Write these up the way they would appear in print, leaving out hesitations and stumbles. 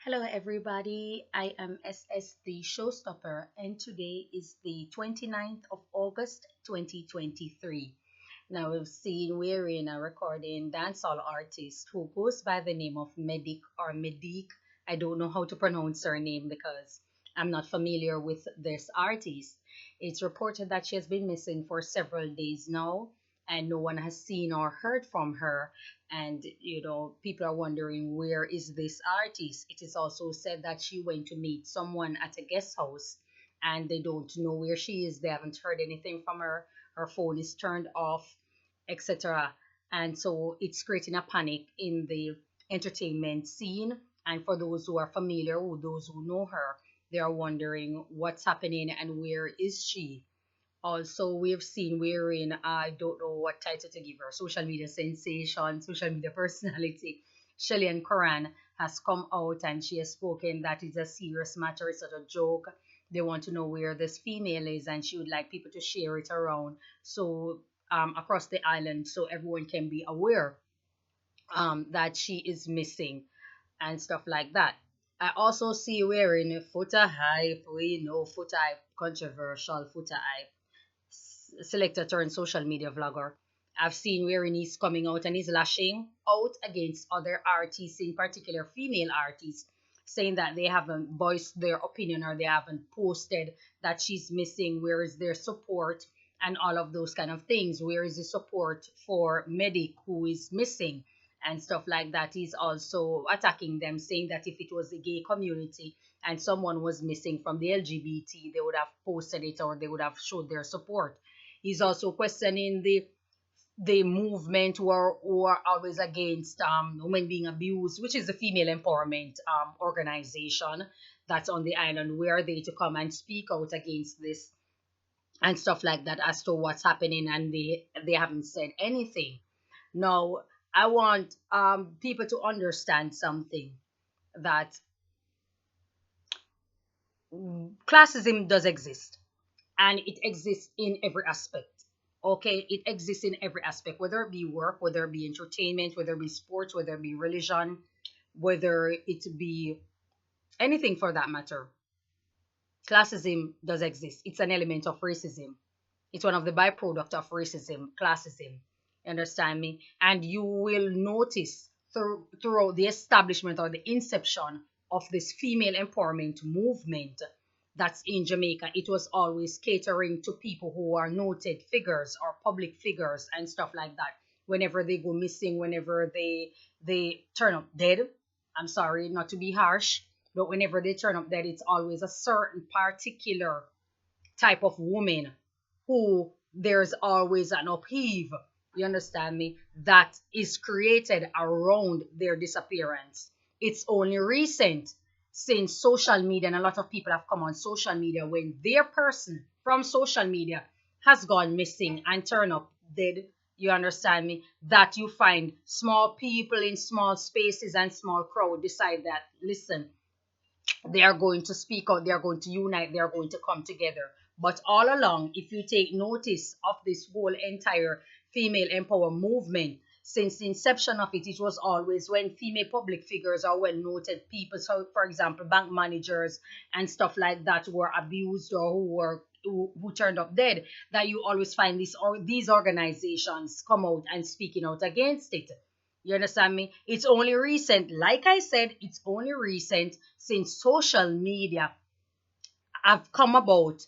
Hello, everybody. I am SS the Showstopper, and today is the 29th of August 2023. Now, we've seen we're in a recording dancehall artist who goes by the name of Medikk or Medikk. I don't know how to pronounce her name because I'm not familiar with this artist. It's reported that she has been missing for several days now, and no one has seen or heard from her. And people are wondering, where is this artist? It is also said that she went to meet someone at a guest house, and they don't know where she is. They haven't heard anything from her. Her phone is turned off, etc. And so it's creating a panic in the entertainment scene. And for those who are familiar, or those who know her, they are wondering what's happening and where is she. Also, we've seen wherein I don't know what title to give her, social media sensation, social media personality. Shelly and Coran has come out and she has spoken that it's a serious matter, it's not a joke. They want to know where this female is and she would like people to share it around so across the island so everyone can be aware that she is missing and stuff like that. I also see wearing a Foota Hype. We know Foota Hype, controversial Foota Hype selector turned social media vlogger. I've seen wherein he's coming out and he's lashing out against other artists, in particular female artists, saying that they haven't voiced their opinion or they haven't posted that she's missing. Where is their support and all of those kind of things? Where is the support for Medikk who is missing? And stuff like that. He's also attacking them, saying that if it was the gay community and someone was missing from the LGBT, they would have posted it or they would have showed their support. He's also questioning the movement who are always against women being abused, which is the female empowerment organization that's on the island. Where are they to come and speak out against this and stuff like that as to what's happening? And they haven't said anything. Now, I want people to understand something, that classism does exist and it exists in every aspect. Okay, it exists in every aspect, whether it be work, whether it be entertainment, whether it be sports, whether it be religion, whether it be anything for that matter. Classism does exist. It's an element of racism. It's one of the byproduct of racism, classism. You understand me? And you will notice throughout the establishment or the inception of this female empowerment movement that's in Jamaica, it was always catering to people who are noted figures or public figures and stuff like that. Whenever they go missing, whenever they turn up dead, I'm sorry not to be harsh, but whenever they turn up dead, it's always a certain particular type of woman who there's always an upheave, you understand me, that is created around their disappearance. It's only recent since social media, and a lot of people have come on social media when their person from social media has gone missing and turned up dead, you understand me, that you find small people in small spaces and small crowd decide that, listen, they are going to speak out, they are going to unite, they are going to come together. But all along, if you take notice of this whole entire female empower movement, since the inception of it, it was always when female public figures or well noted people, so for example, bank managers and stuff like that, were abused or who turned up dead, that you always find these organizations come out and speaking out against it. You understand me? It's only recent, like I said, it's only recent since social media have come about.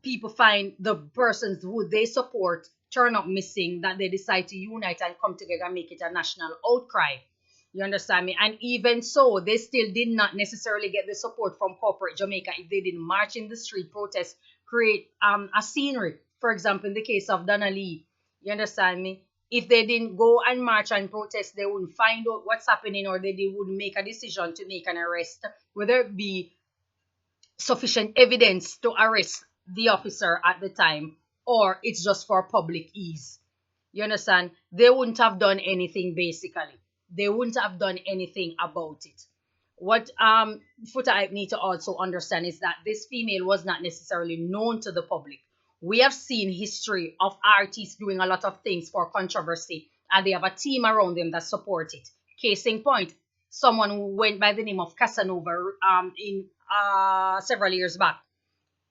People find the persons who they support turn up missing, that they decide to unite and come together and make it a national outcry. You understand me? And even so, they still did not necessarily get the support from corporate Jamaica if they didn't march in the street, protest, create a scenery. For example, in the case of Donna Lee, you understand me? If they didn't go and march and protest, they wouldn't find out what's happening, or they wouldn't make a decision to make an arrest, whether it be sufficient evidence to arrest the officer at the time, or it's just for public ease. You understand? They wouldn't have done anything basically. They wouldn't have done anything about it. What Foota Hype need to also understand is that this female was not necessarily known to the public. We have seen history of artists doing a lot of things for controversy, and they have a team around them that support it. Case in point, someone who went by the name of Casanova in several years back.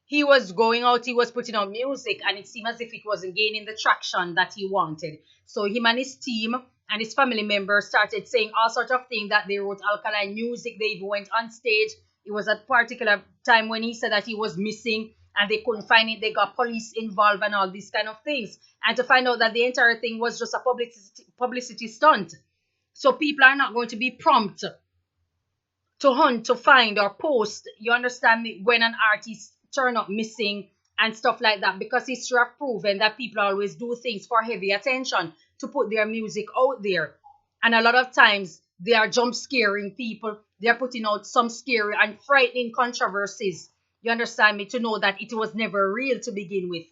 He was going out, he was putting out music, and it seemed as if it wasn't gaining the traction that he wanted. So him and his team and his family members started saying all sorts of things, that they wrote alkaline music, they even went on stage. It was a particular time when he said that he was missing and they couldn't find it. They got police involved and all these kind of things. And to find out that the entire thing was just a publicity stunt. So people are not going to be prompt to hunt, to find, or post, you understand me, when an artist turn up missing and stuff like that, because history have proven that people always do things for heavy attention, to put their music out there. And a lot of times they are jump scaring people, they are putting out some scary and frightening controversies, you understand me, to know that it was never real to begin with.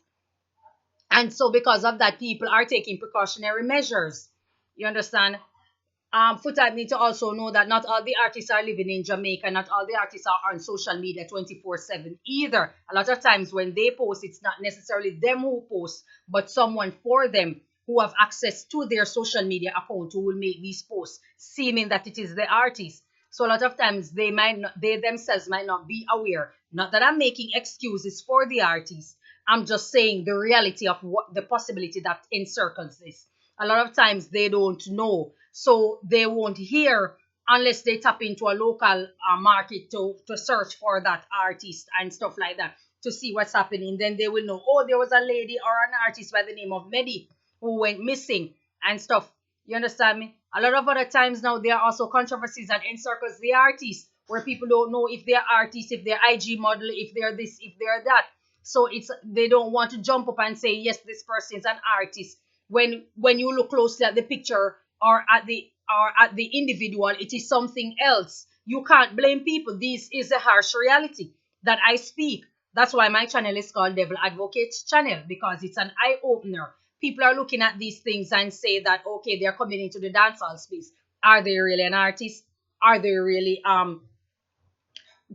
And so because of that, people are taking precautionary measures, you understand. Foota Hype need to also know that not all the artists are living in Jamaica. Not all the artists are on social media 24/7 either. A lot of times when they post, it's not necessarily them who post, but someone for them who have access to their social media account who will make these posts, seeming that it is the artist. So a lot of times they themselves might not be aware. Not that I'm making excuses for the artist. I'm just saying the reality of what the possibility that encircles this. A lot of times they don't know, so they won't hear unless they tap into a local market to search for that artist and stuff like that, to see what's happening. Then they will know, oh, there was a lady or an artist by the name of Medikk who went missing and stuff. You understand me? A lot of other times now, there are also controversies that encircles the artist, where people don't know if they're artists, if they're IG model, if they're this, if they're that. So it's, they don't want to jump up and say yes, this person is an artist, when you look closely at the picture, or at the individual, it is something else. You can't blame people. This is a harsh reality that I speak. That's why my channel is called Devil Advocates Channel, because it's an eye opener. People are looking at these things and say that, okay, they're coming into the dancehall space. Are they really an artist? Are they really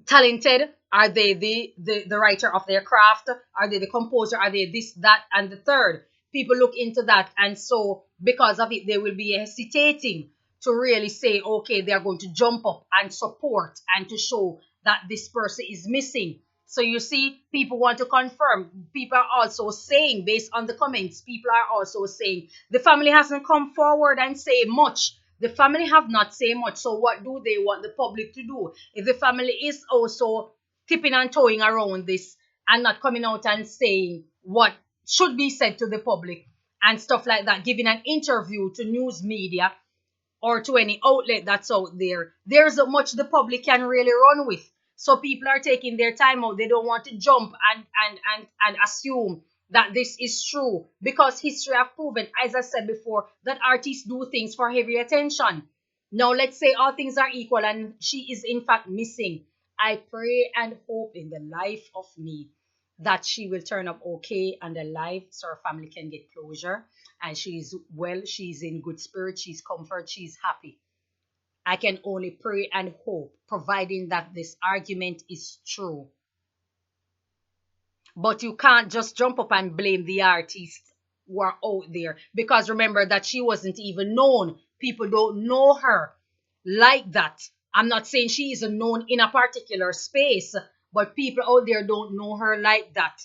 talented? Are they the writer of their craft? Are they the composer? Are they this, that, and the third? People look into that, and so because of it, they will be hesitating to really say, okay, they are going to jump up and support and to show that this person is missing. So you see, people want to confirm. People are also saying, based on the comments, people are also saying the family hasn't come forward and say much. The family have not said much. So what do they want the public to do? If the family is also tipping and toeing around this and not coming out and saying what should be said to the public and stuff like that, giving an interview to news media or to any outlet that's out there, there's not much the public can really run with. So people are taking their time out. They don't want to jump and assume that this is true, because history have proven, as I said before, that artists do things for heavy attention. Now let's say all things are equal and she is in fact missing. I pray and hope in the life of me that she will turn up okay and alive, so her family can get closure, and she's well, she's in good spirit, she's comfort, she's happy. I can only pray and hope, providing that this argument is true. But you can't just jump up and blame the artists who are out there, because remember that she wasn't even known. People don't know her like that. I'm not saying she isn't known in a particular space, but people out there don't know her like that.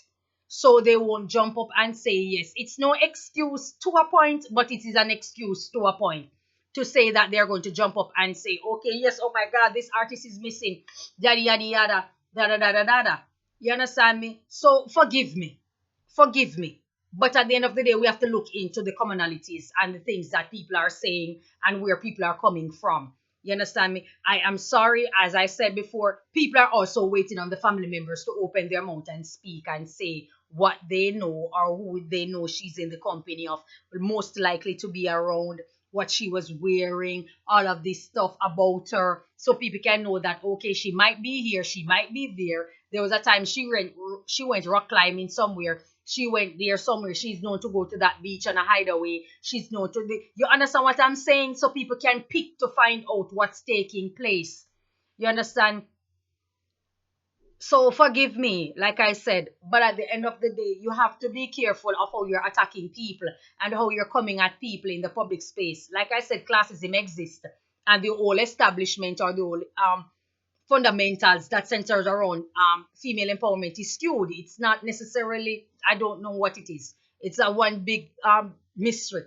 So they won't jump up and say yes. It's no excuse to a point, but it is an excuse to a point, to say that they're going to jump up and say, okay, yes, oh my God, this artist is missing, yada, yada, yada, da, da, da, da, da, da. You understand me? So forgive me. Forgive me. But at the end of the day, we have to look into the commonalities and the things that people are saying and where people are coming from. You understand me? I am sorry, as I said before, people are also waiting on the family members to open their mouth and speak and say what they know or who they know she's in the company of, most likely to be around, what she was wearing, all of this stuff about her, so people can know that, okay, she might be here, she might be there. There was a time she went rock climbing somewhere. She went there somewhere. She's known to go to that beach on a hideaway. She's known to you understand what I'm saying? So people can pick to find out what's taking place. You understand? So forgive me, like I said, but at the end of the day, you have to be careful of how you're attacking people and how you're coming at people in the public space. Like I said, classism exists. and the whole establishment or the whole fundamentals that centers around female empowerment is skewed. It's not necessarily, I don't know what it is. It's a one big mystery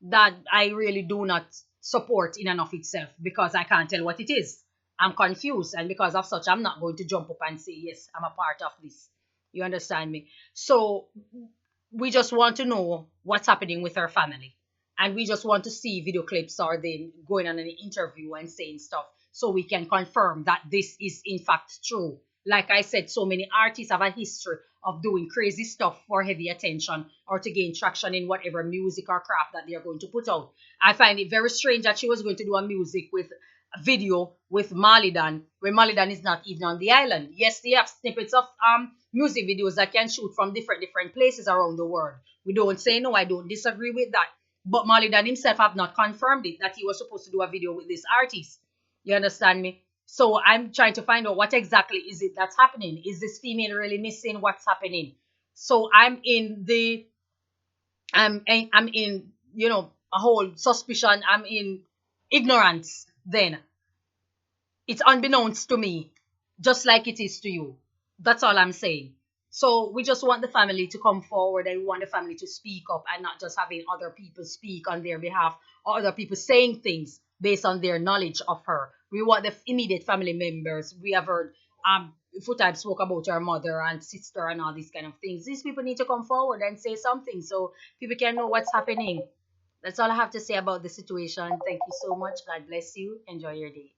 that I really do not support in and of itself because I can't tell what it is. I'm confused, and because of such, I'm not going to jump up and say, yes, I'm a part of this. You understand me? So we just want to know what's happening with her family. And we just want to see video clips or them going on an interview and saying stuff so we can confirm that this is in fact true. Like I said, so many artists have a history of doing crazy stuff for heavy attention or to gain traction in whatever music or craft that they are going to put out. I find it very strange that she was going to do a music with a video with Malidan, where Malidan is not even on the island. Yes, they have snippets of music videos that can shoot from different places around the world. We don't say no, I don't disagree with that. But Malidan himself have not confirmed it that he was supposed to do a video with this artist. You understand me? So I'm trying to find out what exactly is it that's happening. Is this female really missing? What's happening? So I'm in a whole suspicion. I'm in ignorance. Then it's unbeknownst to me, just like it is to you. That's all I'm saying. So we just want the family to come forward and we want the family to speak up and not just having other people speak on their behalf or other people saying things based on their knowledge of her. We want the immediate family members. We have heard Foota Hype spoke about her mother and sister and all these kind of things. These people need to come forward and say something so people can know what's happening. That's all I have to say about the situation. Thank you so much. God bless you. Enjoy your day.